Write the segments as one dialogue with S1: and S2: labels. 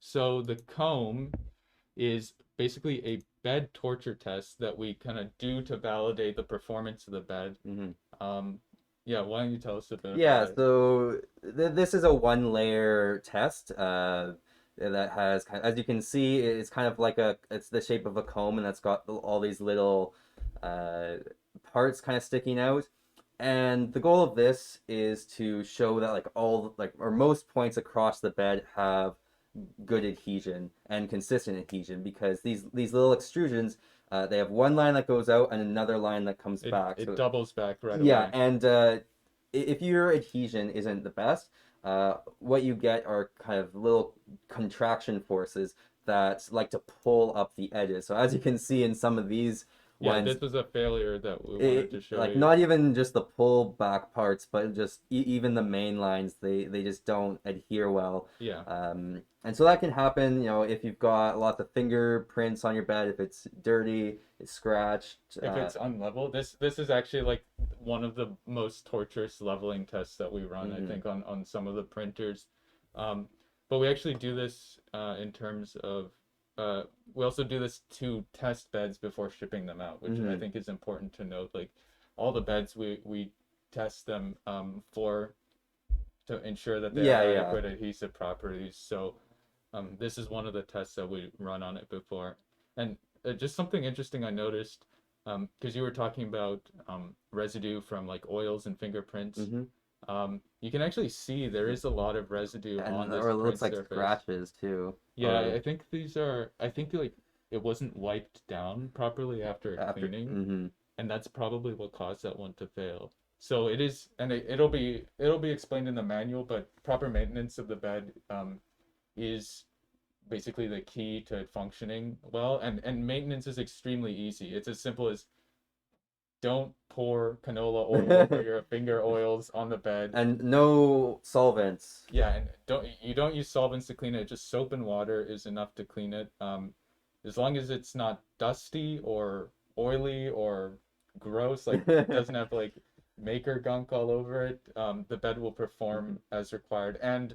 S1: So the comb is basically a bed torture test that we kind of do to validate the performance of the bed.
S2: Hmm.
S1: Um, yeah, why don't you tell us a bit
S2: Yeah,
S1: about it?
S2: so this is a one layer test that has as you can see, it's kind of like it's the shape of a comb, and that's got all these little uh, parts kind of sticking out. And the goal of this is to show that like all like or most points across the bed have good adhesion and consistent adhesion, because these little extrusions, they have one line that goes out and another line that comes
S1: It
S2: back.
S1: it
S2: So
S1: doubles back right
S2: yeah,
S1: away.
S2: and if your adhesion isn't the best, what you get are kind of little contraction forces that like to pull up the edges. So as you can see in some of these
S1: Yeah,
S2: ones,
S1: this was a failure that we wanted to show
S2: like
S1: you.
S2: not even just the pull back parts, but just even the main lines, they just don't adhere well.
S1: Yeah.
S2: And so that can happen, if you've got lots of fingerprints on your bed, if it's dirty, it's scratched.
S1: If it's unlevel, this is actually like one of the most torturous leveling tests that we run, I
S2: Mhm.
S1: think, on some of the printers. Um, but we actually do this in terms of uh, we also do this to test beds before shipping them out, which I
S2: Mhm.
S1: think is important to note. Like all the beds we test them for to ensure that they have
S2: Yeah, yeah.
S1: adequate adhesive properties. So this is one of the tests that we run on it before. And just something interesting I noticed, because you were talking about residue from like oils and fingerprints.
S2: Mhm.
S1: You can actually see there is a lot of residue
S2: And
S1: on this
S2: or it
S1: print
S2: looks like
S1: surface.
S2: scratches too,
S1: Yeah,
S2: or
S1: I think I think like it wasn't wiped down properly after
S2: after.
S1: cleaning,
S2: Mhm.
S1: and that's probably what caused that one to fail. So it is, and it'll be explained in the manual, but proper maintenance of the bed is basically the key to it functioning well. And maintenance is extremely easy. It's as simple as don't pour canola oil or your finger oils on the bed.
S2: And no solvents.
S1: Yeah, and don't use solvents to clean it. Just soap and water is enough to clean it. As long as it's not dusty or oily or gross, like it doesn't have like maker gunk all over it, the bed will perform as required, and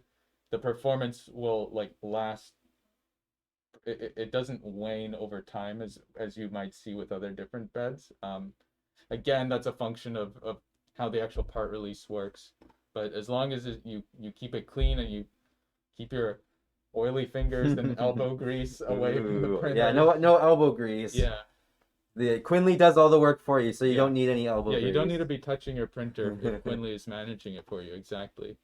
S1: the performance will like last. It doesn't wane over time as you might see with other different beds. Again, that's a function of how the actual part release works. But as long as you keep it clean and you keep your oily fingers and elbow grease away from the
S2: Ooh, yeah,
S1: printer,
S2: no elbow grease.
S1: yeah,
S2: The Quinley does all the work for you, so you
S1: yeah,
S2: don't need any elbow
S1: yeah, you don't need
S2: grease.
S1: to be touching your printer if Quinley is managing it for you. Exactly.